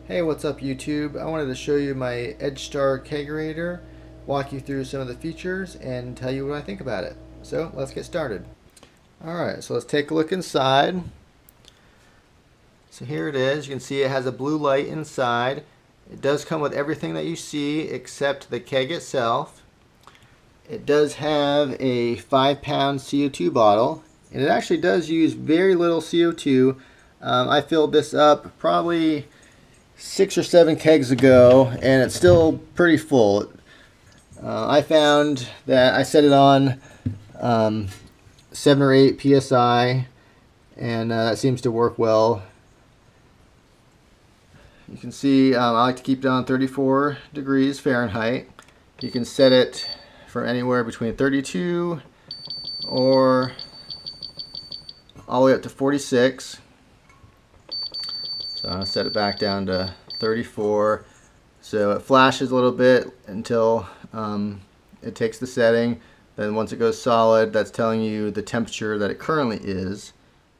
Hey, what's up YouTube? I wanted to show you my Edgestar Kegerator, walk you through some of the features, and tell you what I think about it. So let's get started. Alright, so let's take a look inside. So here it is. You can see it has a blue light inside. It does come with everything that you see except the keg itself. It does have a 5-pound CO2 bottle, and it actually does use very little CO2. I filled this up probably 6 or 7 kegs ago, and it's still pretty full. I found that I set it on 7 or 8 psi, and that seems to work well. You can see I like to keep it on 34 degrees Fahrenheit. You can set it from anywhere between 32 or all the way up to 46. So I'm going to set it back down to 34. So it flashes a little bit until it takes the setting. Then once it goes solid, that's telling you the temperature that it currently is.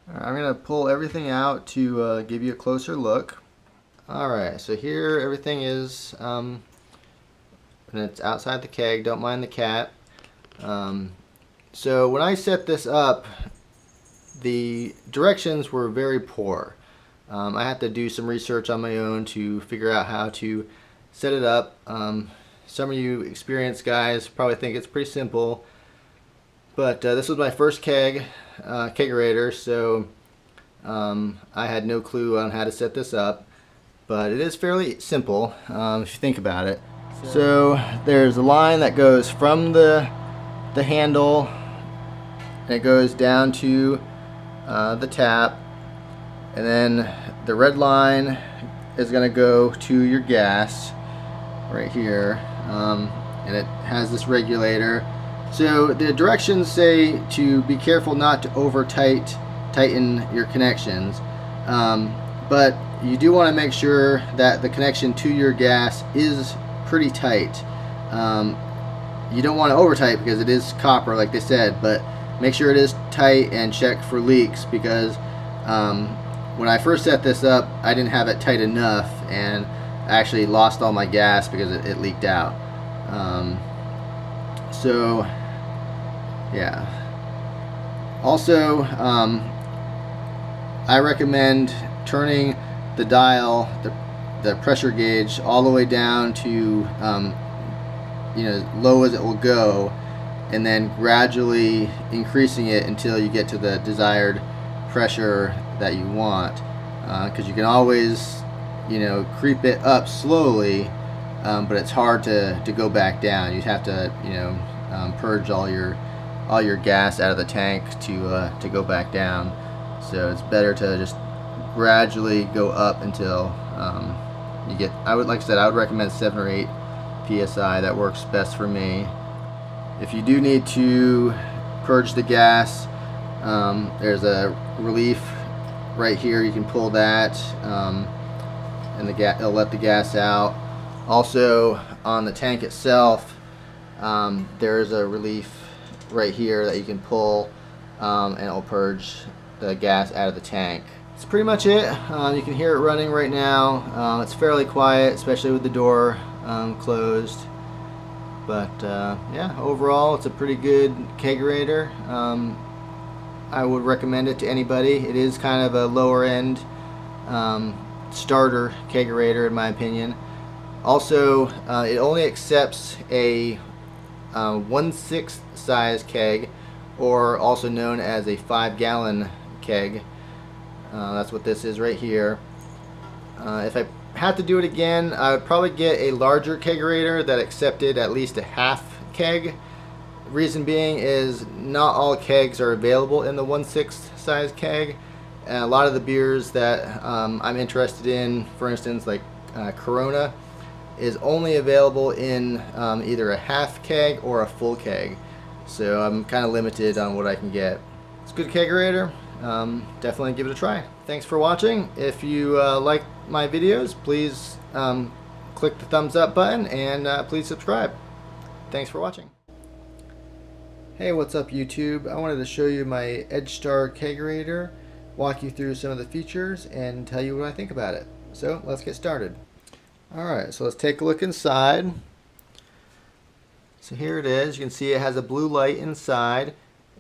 I'm going to pull everything out to give you a closer look. Alright, so here everything is, and it's outside the keg. Don't mind the cat. So when I set this up, the directions were very poor. I had to do some research on my own to figure out how to set it up. Some of you experienced guys probably think it's pretty simple, but this was my first kegerator, so I had no clue on how to set this up, but it is fairly simple if you think about it. So there's a line that goes from the handle, and it goes down to the tap. And then the red line is going to go to your gas right here, and it has this regulator. So the directions say to be careful not to tighten your connections, but you do want to make sure that the connection to your gas is pretty tight. You don't want to over tight because it is copper, like they said, but make sure it is tight and check for leaks, because when I first set this up, I didn't have it tight enough, and I actually lost all my gas because it leaked out. So yeah. Also, I recommend turning the dial, the pressure gauge, all the way down to as low as it will go, and then gradually increasing it until you get to the desired pressure that you want, because you can always creep it up slowly, but it's hard to go back down. You'd have to purge all your gas out of the tank to go back down. So it's better to just gradually go up until you get, like I said, I would recommend 7 or 8 psi. That works best for me. If you do need to purge the gas, there's a relief right here. You can pull that, and it'll let the gas out. Also, on the tank itself, there's a relief right here that you can pull, and it'll purge the gas out of the tank. That's pretty much it. You can hear it running right now. It's fairly quiet, especially with the door closed. But yeah, overall it's a pretty good kegerator. I would recommend it to anybody. It is kind of a lower end starter kegerator in my opinion. Also, it only accepts a 1/6 size keg, or also known as a 5-gallon keg. That's what this is right here. If I had to do it again, I would probably get a larger kegerator that accepted at least a half keg. Reason being is not all kegs are available in the 1/6 size keg, and a lot of the beers that I'm interested in, for instance like Corona, is only available in either a half keg or a full keg. So I'm kind of limited on what I can get. It's a good kegerator. Definitely give it a try. Thanks for watching. If you like my videos, please click the thumbs up button, and please subscribe. Thanks for watching. Hey, what's up YouTube? I wanted to show you my Edgestar Kegerator, walk you through some of the features, and tell you what I think about it. So let's get started. Alright, so let's take a look inside. So here it is. You can see it has a blue light inside.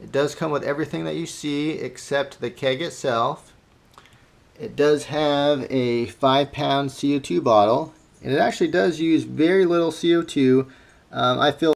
It does come with everything that you see except the keg itself. It does have a 5-pound CO2 bottle, and it actually does use very little CO2. I feel